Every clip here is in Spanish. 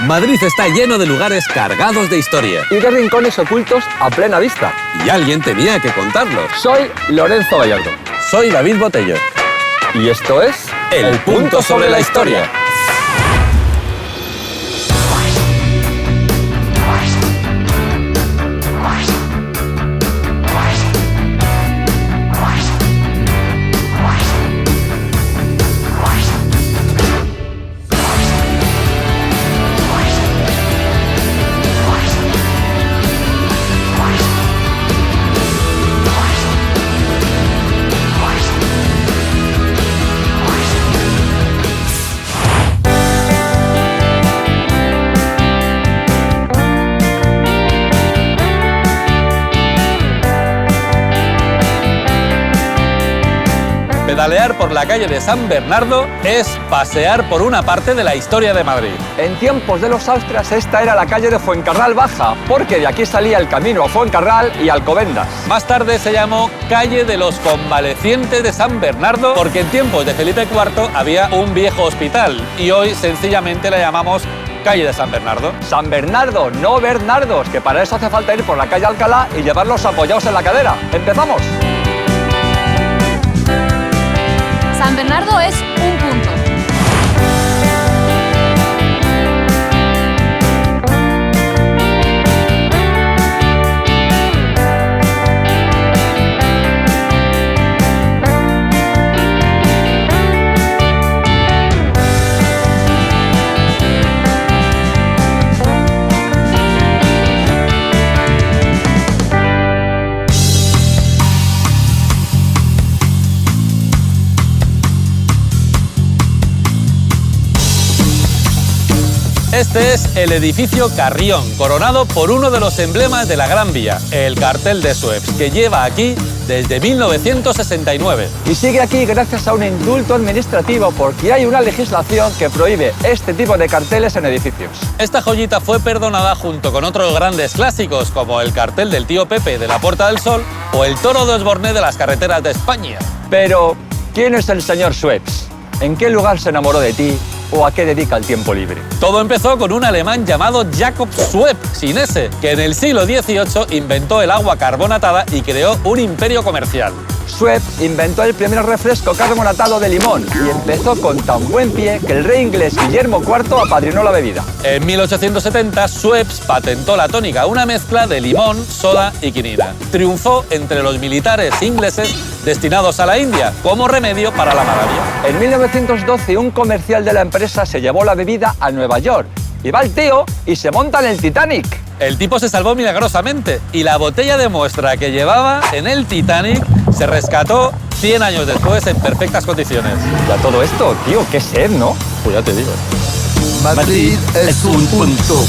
Madrid está lleno de lugares cargados de historia. Y de rincones ocultos a plena vista. Y alguien tenía que contarlos. Soy Lorenzo Gallardo. Soy David Botello. Y esto es... El punto sobre la historia. Pedalear por la calle de San Bernardo es pasear por una parte de la historia de Madrid. En tiempos de los Austrias esta era la calle de Fuencarral Baja, porque de aquí salía el camino a Fuencarral y Alcobendas. Más tarde se llamó calle de los Convalecientes de San Bernardo, porque en tiempos de Felipe IV había un viejo hospital y hoy sencillamente la llamamos calle de San Bernardo. San Bernardo, no Bernardos, que para eso hace falta ir por la calle Alcalá y llevarlos apoyados en la cadera. ¡Empezamos! San Bernardo es un punto. Este es el edificio Carrión, coronado por uno de los emblemas de la Gran Vía, el cartel de Sueps, que lleva aquí desde 1969. Y sigue aquí gracias a un indulto administrativo, porque hay una legislación que prohíbe este tipo de carteles en edificios. Esta joyita fue perdonada junto con otros grandes clásicos, como el cartel del tío Pepe de la Puerta del Sol o el toro de Osborne de las carreteras de España. Pero, ¿quién es el señor Sueps? ¿En qué lugar se enamoró de ti? ¿O a qué dedica el tiempo libre? Todo empezó con un alemán llamado Jacob Suep, sin S, que en el siglo XVIII inventó el agua carbonatada y creó un imperio comercial. Suep inventó el primer refresco carbonatado de limón y empezó con tan buen pie que el rey inglés Guillermo IV apadrinó la bebida. En 1870, Sueps patentó la tónica, una mezcla de limón, soda y quinina. Triunfó entre los militares ingleses destinados a la India como remedio para la malaria. En 1912, un comercial de la empresa se llevó la bebida a Nueva York. Y va el tío y se monta en el Titanic. El tipo se salvó milagrosamente y la botella de muestra que llevaba en el Titanic se rescató 100 años después en perfectas condiciones. Ya todo esto, tío, qué sed, ¿no? Pues ya te digo. Madrid es un punto.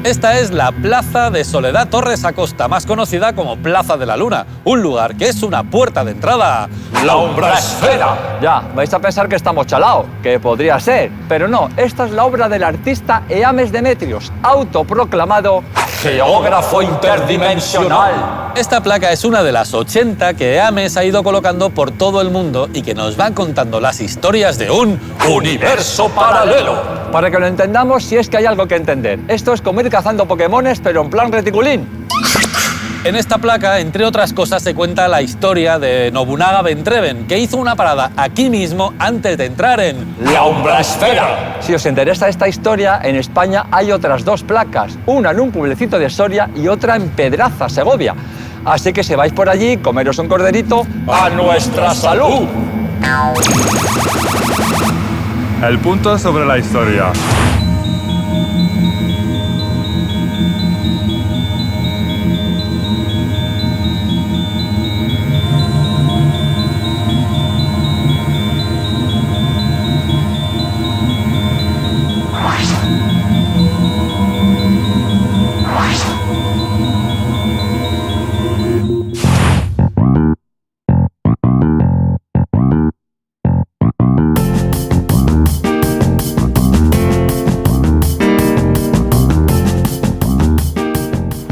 Esta es la Plaza de Soledad Torres Acosta, más conocida como Plaza de la Luna, un lugar que es una puerta de entrada a la Umbrasfera. Ya, vais a pensar que estamos chalaos, que podría ser, pero no, esta es la obra del artista Eames Demetrios, autoproclamado geógrafo interdimensional. Esta placa es una de las 80 que Eames ha ido colocando por todo el mundo y que nos va contando las historias de un universo paralelo. Para que lo entendamos, si es que hay algo que entender. Esto es como ir cazando Pokémones, pero en plan reticulín. En esta placa, entre otras cosas, se cuenta la historia de Nobunaga Bentreven, que hizo una parada aquí mismo antes de entrar en la Umbrasfera. Si os interesa esta historia, en España hay otras dos placas, una en un pueblecito de Soria y otra en Pedraza, Segovia. Así que si vais por allí, comeros un corderito ¡a nuestra salud! El punto sobre la historia.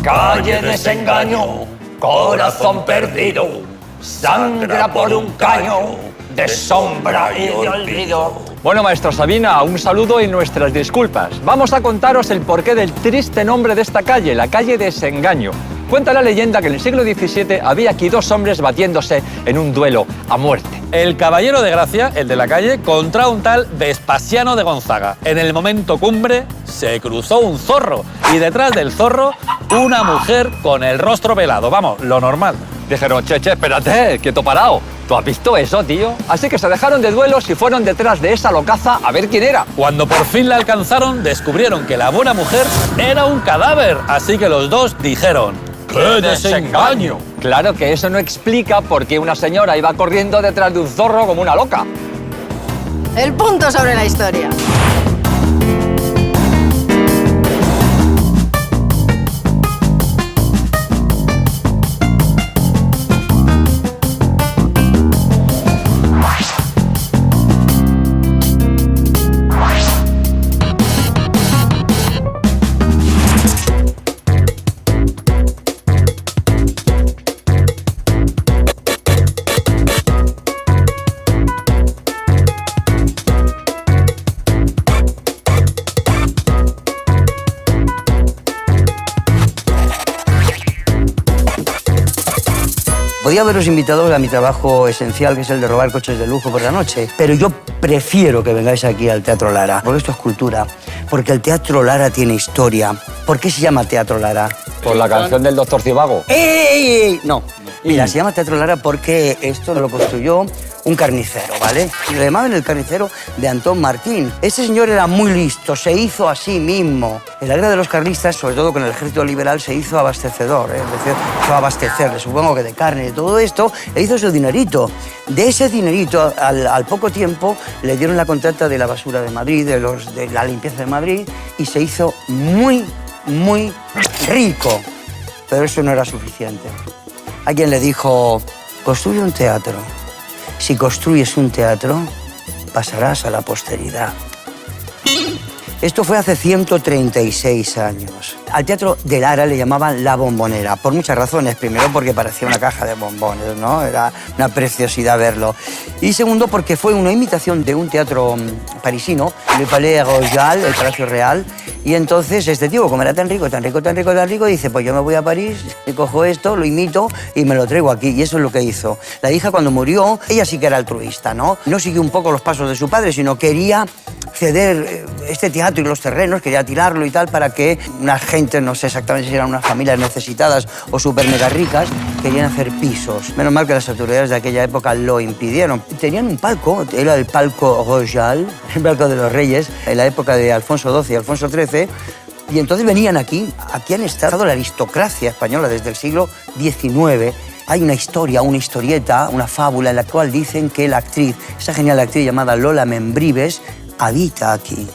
Calle Desengaño, corazón perdido, sangra por un caño de sombra y de olvido. Bueno, maestro Sabina, un saludo y nuestras disculpas. Vamos a contaros el porqué del triste nombre de esta calle, la calle Desengaño. Cuenta la leyenda que en el siglo XVII había aquí dos hombres batiéndose en un duelo a muerte. El caballero de Gracia, el de la calle, contra un tal Vespasiano de Gonzaga. En el momento cumbre se cruzó un zorro y detrás del zorro una mujer con el rostro velado. Vamos, lo normal. Dijeron, che, espérate, quieto parado. ¿Tú has visto eso, tío? Así que se dejaron de duelos y fueron detrás de esa locaza a ver quién era. Cuando por fin la alcanzaron, descubrieron que la buena mujer era un cadáver. Así que los dos dijeron: ¡qué desengaño! Claro que eso no explica por qué una señora iba corriendo detrás de un zorro como una loca. El punto sobre la historia. Podía haberos invitado a mi trabajo esencial, que es el de robar coches de lujo por la noche, pero yo prefiero que vengáis aquí al Teatro Lara, porque esto es cultura, porque el Teatro Lara tiene historia. ¿Por qué se llama Teatro Lara? Por la canción del Doctor Cibago. ¡Ey! No. Mira, se llama Teatro Lara porque esto lo construyó un carnicero, ¿vale? Y le llamaban el carnicero de Antón Martín. Ese señor era muy listo, se hizo a sí mismo. En la guerra de los carlistas, sobre todo con el ejército liberal, se hizo abastecedor, es decir, fue a abastecerle, supongo que de carne y de todo esto, e hizo su dinerito. De ese dinerito, al poco tiempo, le dieron la contrata de la basura de Madrid, de la limpieza de Madrid, y se hizo muy, muy rico. Pero eso no era suficiente. Alguien le dijo: construye un teatro. Si construyes un teatro, pasarás a la posteridad. Esto fue hace 136 años. Al Teatro de Lara le llamaban La Bombonera, por muchas razones. Primero, porque parecía una caja de bombones, ¿no? Era una preciosidad verlo. Y segundo, porque fue una imitación de un teatro parisino, Le Palais Royal, el Palacio Real. Y entonces este tío, como era tan rico, dice: pues yo me voy a París, cojo esto, lo imito y me lo traigo aquí. Y eso es lo que hizo. La hija, cuando murió, ella sí que era altruista, ¿no? No siguió un poco los pasos de su padre, sino quería ceder este teatro y los terrenos, quería tirarlo y tal, para que una gente, no sé exactamente si eran unas familias necesitadas o súper mega ricas, querían hacer pisos. Menos mal que las autoridades de aquella época lo impidieron. Tenían un palco, era el Palco Royal, el palco de los reyes, en la época de Alfonso XII y Alfonso XIII, y entonces venían aquí. Aquí han estado la aristocracia española desde el siglo XIX. Hay una historia, una historieta, una fábula en la cual dicen que la actriz, esa genial actriz llamada Lola Membrives, habita aquí.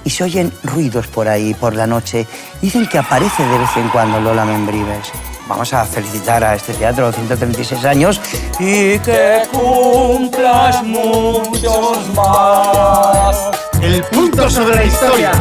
Y se oyen ruidos por ahí, por la noche. Dicen que aparece de vez en cuando Lola Membrives. Vamos a felicitar a este teatro, 136 años. Y que cumplas muchos más. El punto sobre la historia.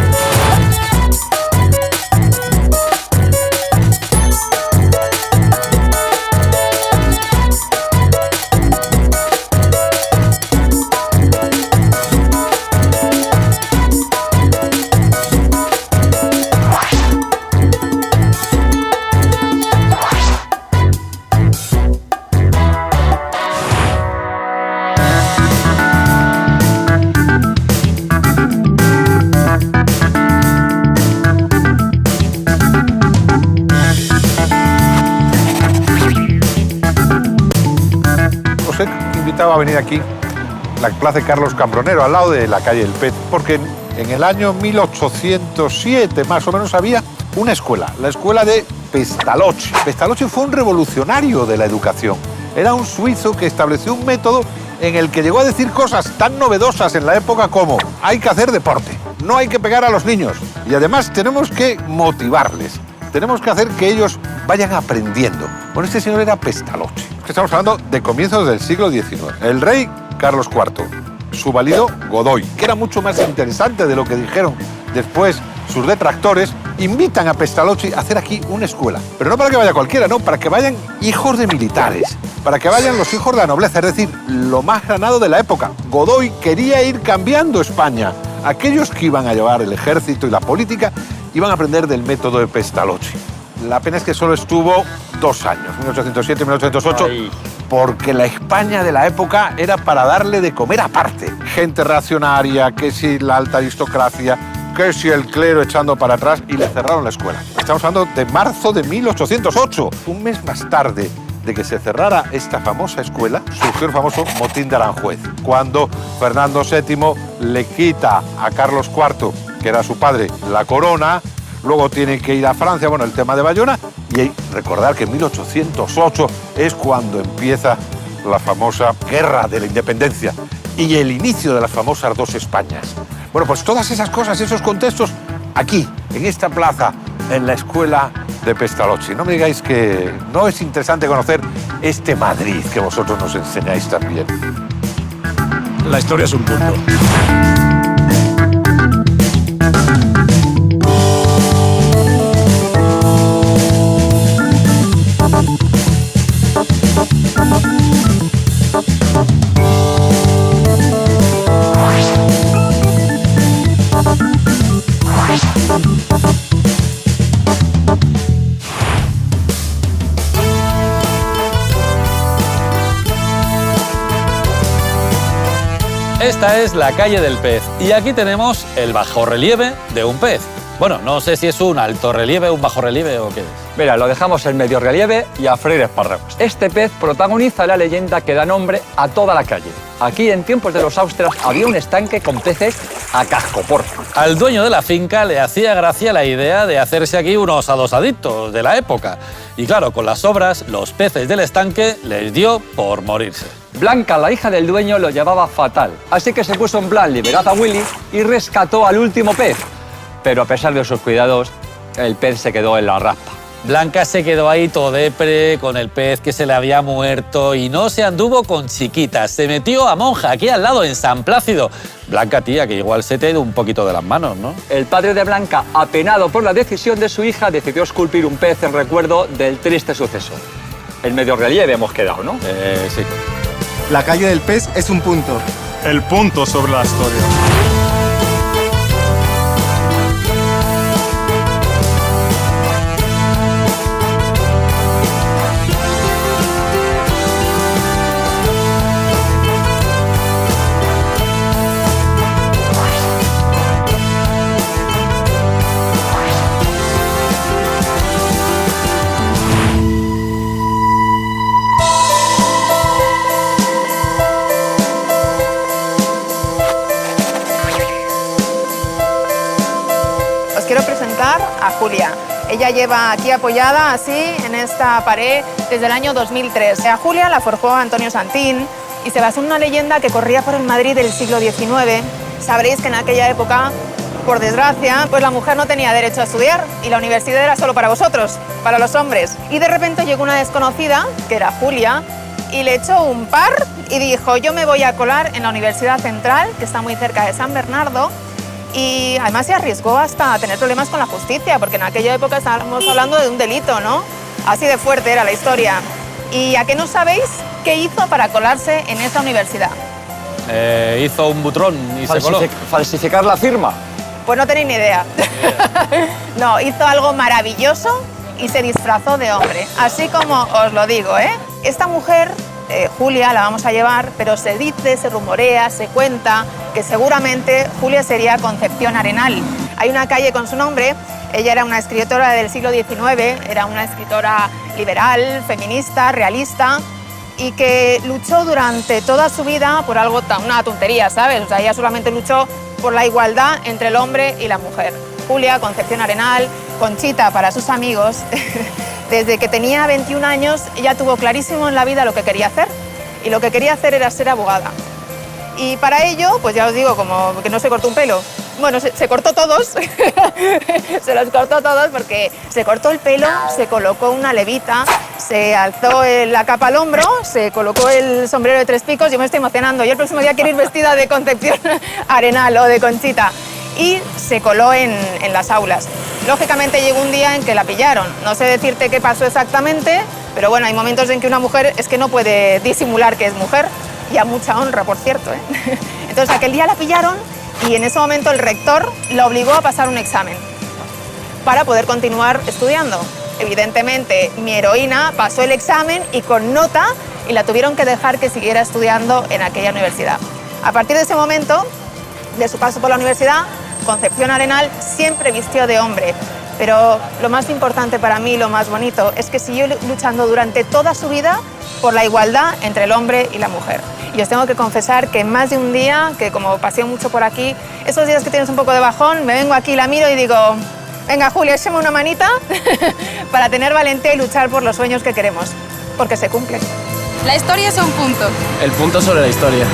invitado a venir aquí, la Plaza Carlos Cambronero, al lado de la calle El Pez, porque en el año 1807 más o menos había una escuela, la escuela de Pestalozzi. Pestalozzi fue un revolucionario de la educación. Era un suizo que estableció un método en el que llegó a decir cosas tan novedosas en la época como hay que hacer deporte, no hay que pegar a los niños y además tenemos que motivarles, tenemos que hacer que ellos vayan aprendiendo. Bueno, este señor era Pestalozzi. Estamos hablando de comienzos del siglo XIX. El rey Carlos IV, su valido Godoy, que era mucho más interesante de lo que dijeron después sus detractores, invitan a Pestalozzi a hacer aquí una escuela. Pero no para que vaya cualquiera, no, para que vayan hijos de militares, para que vayan los hijos de la nobleza, es decir, lo más granado de la época. Godoy quería ir cambiando España. Aquellos que iban a llevar el ejército y la política iban a aprender del método de Pestalozzi. La pena es que solo estuvo 2 años, 1807 y 1808, porque la España de la época era para darle de comer aparte. Gente reaccionaria, que si la alta aristocracia, que si el clero echando para atrás, y le cerraron la escuela. Estamos hablando de marzo de 1808. Un mes más tarde de que se cerrara esta famosa escuela, surgió el famoso motín de Aranjuez, cuando Fernando VII le quita a Carlos IV, que era su padre, la corona. Luego tiene que ir a Francia, bueno, el tema de Bayona, y recordar que en 1808 es cuando empieza la famosa Guerra de la Independencia y el inicio de las famosas 2 Españas. Bueno, pues todas esas cosas, esos contextos, aquí, en esta plaza, en la escuela de Pestalozzi. No me digáis que no es interesante conocer este Madrid que vosotros nos enseñáis también. La historia es un punto. Esta es la calle del pez y aquí tenemos el bajorrelieve de un pez. Bueno, no sé si es un altorrelieve, un bajorrelieve o qué es. Mira, lo dejamos en medio relieve y a freír espárragos. Este pez protagoniza la leyenda que da nombre a toda la calle. Aquí, en tiempos de los austrias, había un estanque con peces a cascoporro. Al dueño de la finca le hacía gracia la idea de hacerse aquí unos adosaditos de la época. Y claro, con las obras, los peces del estanque les dio por morirse. Blanca, la hija del dueño, lo llevaba fatal. Así que se puso en plan liberad a Willy y rescató al último pez. Pero a pesar de sus cuidados, el pez se quedó en la raspa. Blanca se quedó ahí todo depre con el pez que se le había muerto y no se anduvo con chiquitas. Se metió a monja aquí al lado, en San Plácido. Blanca, tía, que igual se te ha ido un poquito de las manos, ¿no? El padre de Blanca, apenado por la decisión de su hija, decidió esculpir un pez en recuerdo del triste suceso. En medio relieve hemos quedado, ¿no? Sí. La calle del pez es un punto. El punto sobre la historia. Quiero presentar a Julia. Ella lleva aquí apoyada así en esta pared desde el año 2003. A Julia la forjó Antonio Santín y se basó en una leyenda que corría por el Madrid del siglo XIX. Sabréis que en aquella época, por desgracia, pues la mujer no tenía derecho a estudiar y la universidad era solo para vosotros, para los hombres. Y de repente llegó una desconocida, que era Julia, y le echó un par y dijo: yo me voy a colar en la Universidad Central, que está muy cerca de San Bernardo. Y además se arriesgó hasta a tener problemas con la justicia, porque en aquella época estábamos hablando de un delito, ¿no? Así de fuerte era la historia. ¿Y a qué no sabéis qué hizo para colarse en esa universidad? Hizo un butrón y se coló. ¿Falsificar la firma? Pues no tenéis ni idea. No, hizo algo maravilloso y se disfrazó de hombre. Así como os lo digo, ¿eh? Esta mujer, Julia, la vamos a llevar, pero se dice, se rumorea, se cuenta que seguramente Julia sería Concepción Arenal. Hay una calle con su nombre. Ella era una escritora del siglo XIX, era una escritora liberal, feminista, realista, y que luchó durante toda su vida por algo una tontería, ¿sabes? O sea, ella solamente luchó por la igualdad entre el hombre y la mujer. Julia, Concepción Arenal, Conchita para sus amigos. Desde que tenía 21 años, ella tuvo clarísimo en la vida lo que quería hacer, y lo que quería hacer era ser abogada. Y para ello, pues ya os digo, como que no se cortó un pelo. Bueno, se cortó todos, se los cortó todos porque se cortó el pelo, se colocó una levita, se alzó la capa al hombro, se colocó el sombrero de 3 picos. Yo me estoy emocionando, yo el próximo día quiero ir vestida de Concepción Arenal o de Conchita. Y se coló en las aulas. Lógicamente llegó un día en que la pillaron. No sé decirte qué pasó exactamente, pero bueno, hay momentos en que una mujer es que no puede disimular que es mujer, y a mucha honra, por cierto, ¿eh? Entonces aquel día la pillaron y en ese momento el rector la obligó a pasar un examen para poder continuar estudiando. Evidentemente, mi heroína pasó el examen y con nota, y la tuvieron que dejar que siguiera estudiando en aquella universidad. A partir de ese momento, de su paso por la universidad, Concepción Arenal siempre vistió de hombre. Pero lo más importante para mí, lo más bonito, es que siguió luchando durante toda su vida por la igualdad entre el hombre y la mujer. Y os tengo que confesar que más de un día, que como paseo mucho por aquí, esos días que tienes un poco de bajón, me vengo aquí, la miro y digo, venga Julia, échame una manita para tener valentía y luchar por los sueños que queremos, porque se cumplen. La historia es un punto. El punto sobre la historia.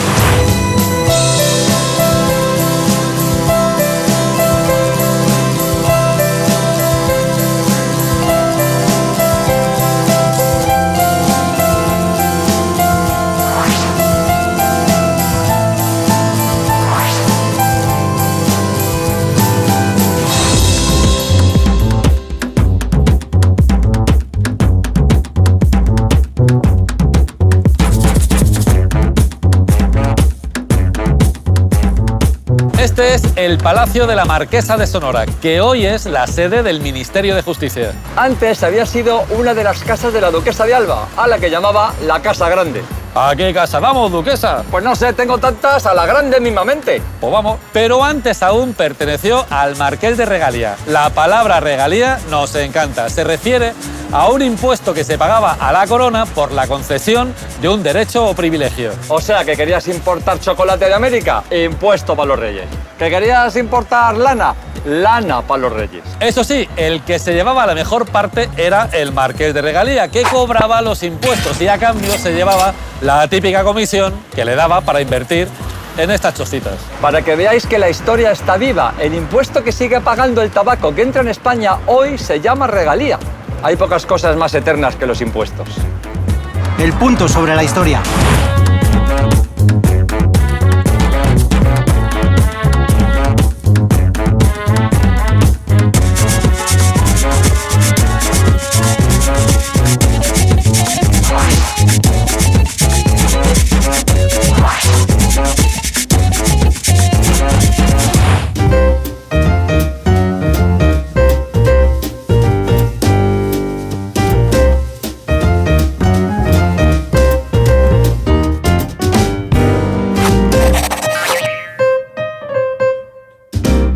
Este es el Palacio de la Marquesa de Sonora, que hoy es la sede del Ministerio de Justicia. Antes había sido una de las casas de la duquesa de Alba, a la que llamaba la Casa Grande. ¿A qué casa vamos, duquesa? Pues no sé, tengo tantas, a la grande mismamente. Pues vamos. Pero antes aún perteneció al Marqués de Regalía. La palabra regalía nos encanta. Se refiere a un impuesto que se pagaba a la corona por la concesión de un derecho o privilegio. O sea, que querías importar chocolate de América, impuesto para los reyes. Que querías importar lana, lana para los reyes. Eso sí, el que se llevaba la mejor parte era el Marqués de Regalía, que cobraba los impuestos y a cambio se llevaba la típica comisión que le daba para invertir en estas chocitas. Para que veáis que la historia está viva, el impuesto que sigue pagando el tabaco que entra en España hoy se llama regalía. Hay pocas cosas más eternas que los impuestos. El punto sobre la historia.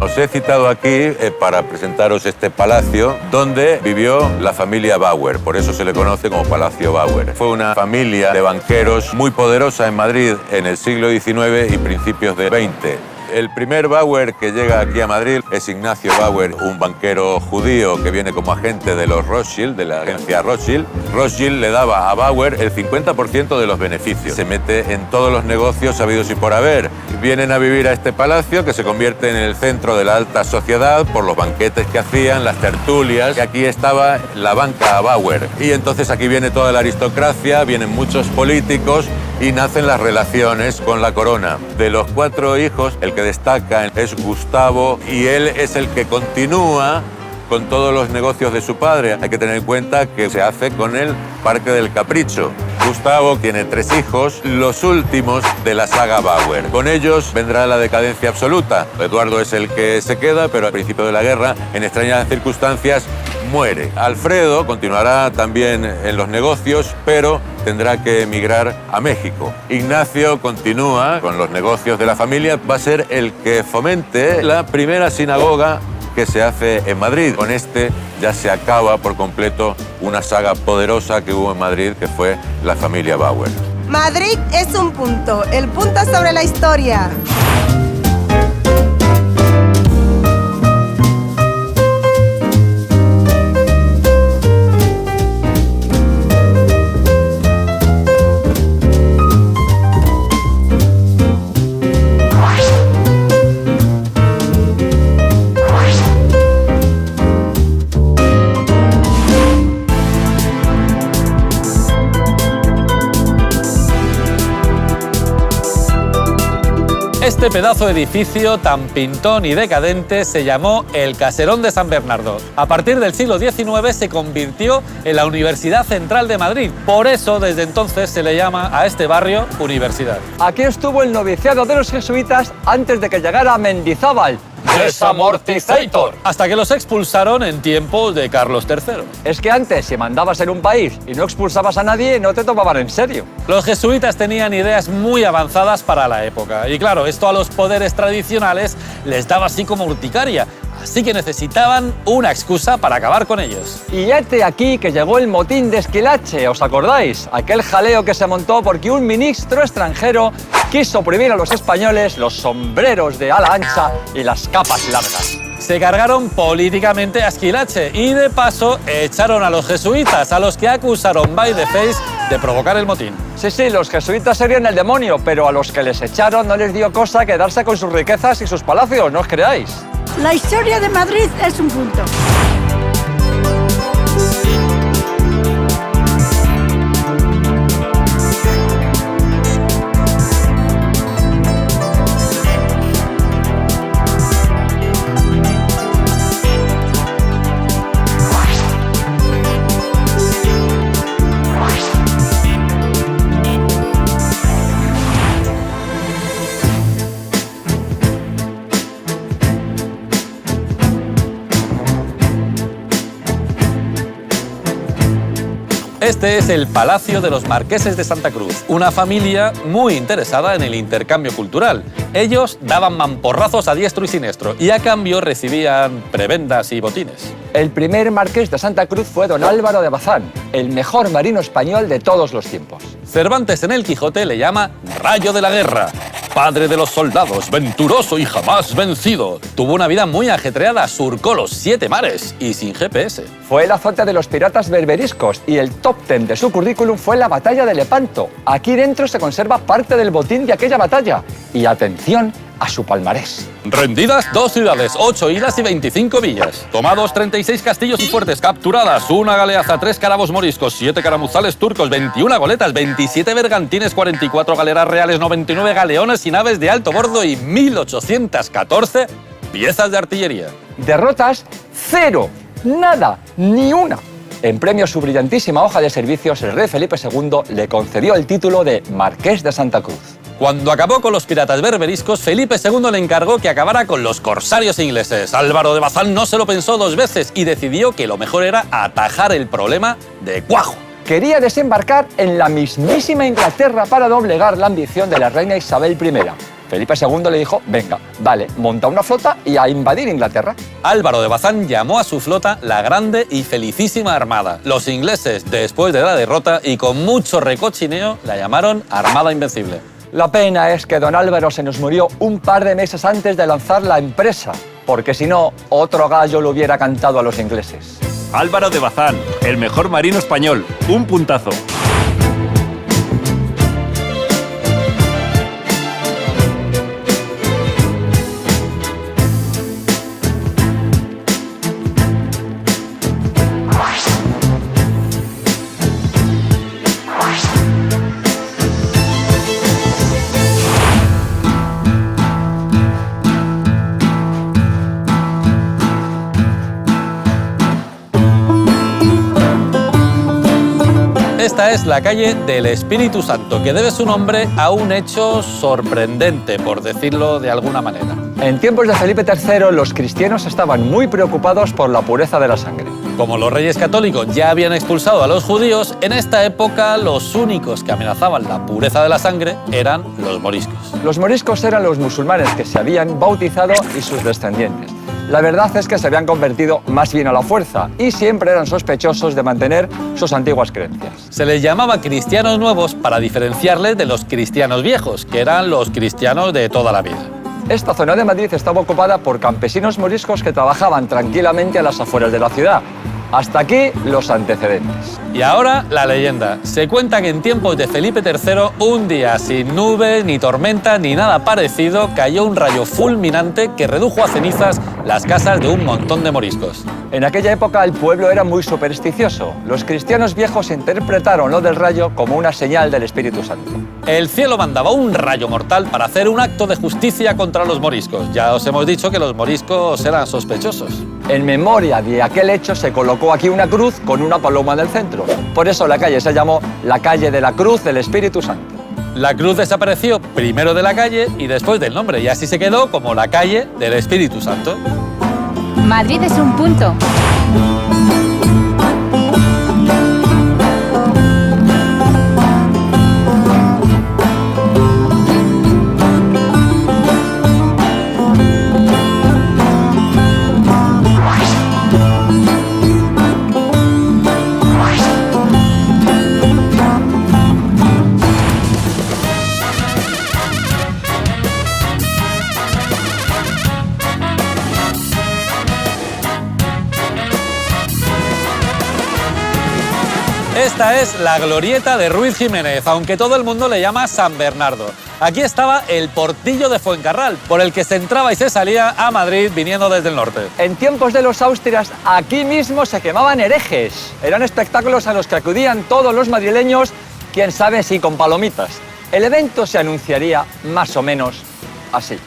Os he citado aquí para presentaros este palacio donde vivió la familia Bauer, por eso se le conoce como Palacio Bauer. Fue una familia de banqueros muy poderosa en Madrid en el siglo XIX y principios del XX. El primer Bauer que llega aquí a Madrid es Ignacio Bauer, un banquero judío que viene como agente de los Rothschild, de la agencia Rothschild. Rothschild le daba a Bauer el 50% de los beneficios. Se mete en todos los negocios habidos y por haber. Vienen a vivir a este palacio que se convierte en el centro de la alta sociedad por los banquetes que hacían, las tertulias. Y aquí estaba la banca Bauer. Y entonces aquí viene toda la aristocracia, vienen muchos políticos y nacen las relaciones con la corona. De los 4 hijos, el que destaca es Gustavo y él es el que continúa con todos los negocios de su padre. Hay que tener en cuenta que se hace con el Parque del Capricho. Gustavo tiene 3 hijos, los últimos de la saga Bauer. Con ellos vendrá la decadencia absoluta. Eduardo es el que se queda, pero al principio de la guerra, en extrañas circunstancias, muere. Alfredo continuará también en los negocios, pero tendrá que emigrar a México. Ignacio continúa con los negocios de la familia, va a ser el que fomente la primera sinagoga que se hace en Madrid. Con este ya se acaba por completo una saga poderosa que hubo en Madrid, que fue la familia Bauer. Madrid es un punto. El punto sobre la historia. Este pedazo de edificio tan pintón y decadente se llamó el Caserón de San Bernardo. A partir del siglo XIX se convirtió en la Universidad Central de Madrid. Por eso, desde entonces, se le llama a este barrio Universidad. Aquí estuvo el noviciado de los jesuitas antes de que llegara Mendizábal. Desamortizator. Hasta que los expulsaron en tiempos de Carlos III. Es que antes, si mandabas en un país y no expulsabas a nadie, no te tomaban en serio. Los jesuitas tenían ideas muy avanzadas para la época. Y claro, esto a los poderes tradicionales les daba así como urticaria. Así que necesitaban una excusa para acabar con ellos. Y hete aquí que llegó el motín de Esquilache, ¿os acordáis? Aquel jaleo que se montó porque un ministro extranjero quiso prohibir a los españoles los sombreros de ala ancha y las capas largas. Se cargaron políticamente a Esquilache y de paso echaron a los jesuitas, a los que acusaron by the face de provocar el motín. Sí, los jesuitas serían el demonio, pero a los que les echaron no les dio cosa quedarse con sus riquezas y sus palacios, no os creáis. La historia de Madrid es un punto. Este es el Palacio de los Marqueses de Santa Cruz, una familia muy interesada en el intercambio cultural. Ellos daban mamporrazos a diestro y siniestro y a cambio recibían prebendas y botines. El primer marqués de Santa Cruz fue don Álvaro de Bazán, el mejor marino español de todos los tiempos. Cervantes en el Quijote le llama Rayo de la Guerra, padre de los soldados, venturoso y jamás vencido. Tuvo una vida muy ajetreada, surcó los 7 mares y sin GPS. Fue el azote de los piratas berberiscos y el top 10 de su currículum fue la batalla de Lepanto. Aquí dentro se conserva parte del botín de aquella batalla. Y atención a su palmarés. Rendidas 2 ciudades, 8 islas y 25 villas. Tomados 36 castillos y fuertes, capturadas 1 galeaza, 3 carabos moriscos, 7 caramuzales turcos, 21 goletas, 27 bergantines, 44 galeras reales, 99 galeones y naves de alto bordo y 1814 piezas de artillería. Derrotas, 0. Nada, ni una. En premio a su brillantísima hoja de servicios, el rey Felipe II le concedió el título de Marqués de Santa Cruz. Cuando acabó con los piratas berberiscos, Felipe II le encargó que acabara con los corsarios ingleses. Álvaro de Bazán no se lo pensó 2 veces y decidió que lo mejor era atajar el problema de cuajo. Quería desembarcar en la mismísima Inglaterra para doblegar la ambición de la reina Isabel I. Felipe II le dijo, venga, vale, monta una flota y a invadir Inglaterra. Álvaro de Bazán llamó a su flota la Grande y Felicísima Armada. Los ingleses, después de la derrota y con mucho recochineo, la llamaron Armada Invencible. La pena es que don Álvaro se nos murió un par de meses antes de lanzar la empresa, porque si no, otro gallo lo hubiera cantado a los ingleses. Álvaro de Bazán, el mejor marino español. Un puntazo. Esta es la calle del Espíritu Santo, que debe su nombre a un hecho sorprendente, por decirlo de alguna manera. En tiempos de Felipe III, los cristianos estaban muy preocupados por la pureza de la sangre. Como los reyes católicos ya habían expulsado a los judíos, en esta época los únicos que amenazaban la pureza de la sangre eran los moriscos. Los moriscos eran los musulmanes que se habían bautizado y sus descendientes. La verdad es que se habían convertido más bien a la fuerza y siempre eran sospechosos de mantener sus antiguas creencias. Se les llamaba cristianos nuevos para diferenciarles de los cristianos viejos, que eran los cristianos de toda la vida. Esta zona de Madrid estaba ocupada por campesinos moriscos que trabajaban tranquilamente a las afueras de la ciudad. Hasta aquí los antecedentes. Y ahora la leyenda. Se cuenta que en tiempos de Felipe III, un día sin nubes, ni tormenta, ni nada parecido, cayó un rayo fulminante que redujo a cenizas las casas de un montón de moriscos. En aquella época el pueblo era muy supersticioso. Los cristianos viejos interpretaron lo del rayo como una señal del Espíritu Santo. El cielo mandaba un rayo mortal para hacer un acto de justicia contra los moriscos. Ya os hemos dicho que los moriscos eran sospechosos. En memoria de aquel hecho se colocó aquí una cruz con una paloma en el centro. Por eso la calle se llamó la calle de la Cruz del Espíritu Santo. La cruz desapareció primero de la calle y después del nombre, y así se quedó como la calle del Espíritu Santo. Madrid es un punto. Esta es la glorieta de Ruiz Jiménez, aunque todo el mundo le llama San Bernardo. Aquí estaba el portillo de Fuencarral, por el que se entraba y se salía a Madrid viniendo desde el norte. En tiempos de los Austrias, aquí mismo se quemaban herejes. Eran espectáculos a los que acudían todos los madrileños, quién sabe si con palomitas. El evento se anunciaría más o menos así.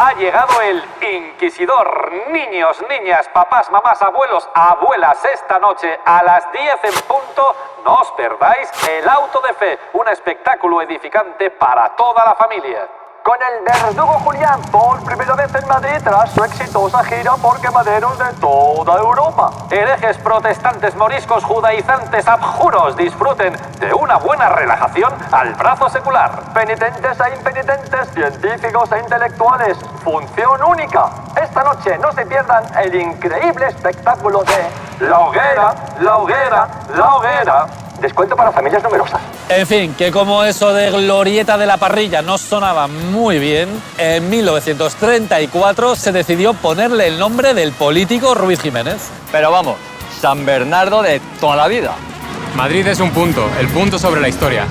Ha llegado el Inquisidor. Niños, niñas, papás, mamás, abuelos, abuelas, esta noche a las 10 en punto, no os perdáis el Auto de Fe, un espectáculo edificante para toda la familia. Con el verdugo Julián por primera vez en Madrid tras su exitosa gira por quemaderos de toda Europa. Herejes, protestantes, moriscos, judaizantes, abjuros, disfruten de una buena relajación al brazo secular. Penitentes e impenitentes, científicos e intelectuales, función única. Esta noche no se pierdan el increíble espectáculo de La Hoguera, La Hoguera, La Hoguera. Descuento para familias numerosas. En fin, que como eso de glorieta de la parrilla no sonaba muy bien, en 1934 se decidió ponerle el nombre del político Ruiz Jiménez. Pero vamos, San Bernardo de toda la vida. Madrid es un punto, el punto sobre la historia.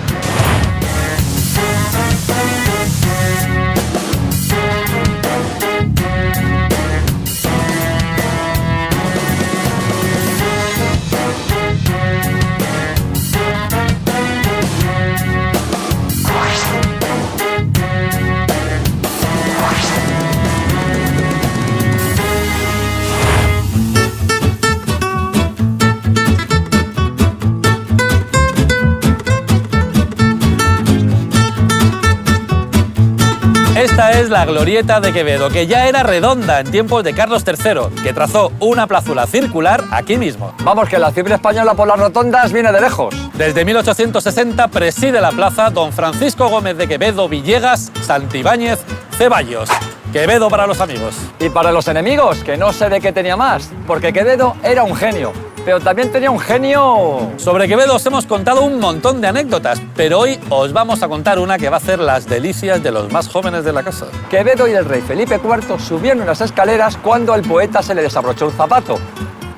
Esta es la glorieta de Quevedo, que ya era redonda en tiempos de Carlos III, que trazó una plazuela circular aquí mismo. Vamos, que la fiebre española por las rotondas viene de lejos. Desde 1860 preside la plaza don Francisco Gómez de Quevedo Villegas Santibáñez Ceballos. Quevedo para los amigos. Y para los enemigos, que no sé de qué tenía más, porque Quevedo era un genio, pero también tenía un genio... Sobre Quevedo os hemos contado un montón de anécdotas, pero hoy os vamos a contar una que va a hacer las delicias de los más jóvenes de la casa. Quevedo y el rey Felipe IV subieron unas escaleras cuando al poeta se le desabrochó un zapato.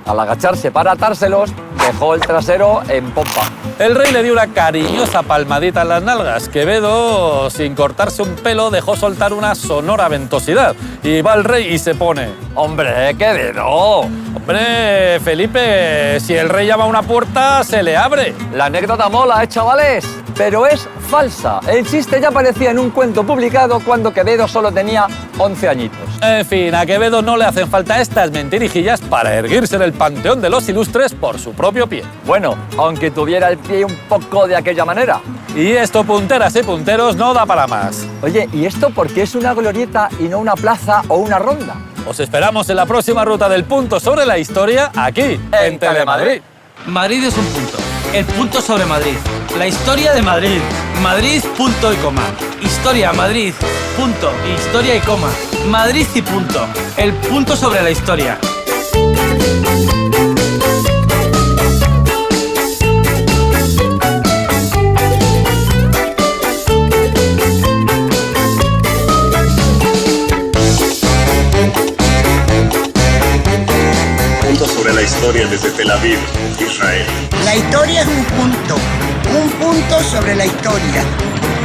Al agacharse para atárselos, dejó el trasero en pompa. El rey le dio una cariñosa palmadita en las nalgas. Quevedo, sin cortarse un pelo, dejó soltar una sonora ventosidad. Y va el rey y se pone... ¡Hombre, Quevedo! ¡Hombre, Felipe! Si el rey llama a una puerta, se le abre. La anécdota mola, chavales, pero es falsa. El chiste ya aparecía en un cuento publicado cuando Quevedo solo tenía 11 añitos. En fin, a Quevedo no le hacen falta estas mentirijillas para erguirse en el panteón de los ilustres por su propio pie. Bueno, aunque tuviera el pie un poco de aquella manera. Y esto, punteras y punteros, no da para más. Oye, ¿y esto por qué es una glorieta y no una plaza o una ronda? Os esperamos en la próxima ruta del punto sobre la historia, aquí, en Telemadrid. Madrid es un punto. El punto sobre Madrid. La historia de Madrid. Madrid, punto y coma. Historia, Madrid, punto. Historia y coma. Madrid y punto. El punto sobre la historia. Punto sobre la historia. historia desde Tel Aviv, Israel. La historia es un punto sobre la historia.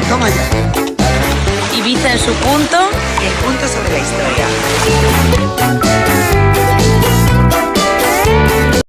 Toma ya. Ibiza en su punto. El punto sobre la historia.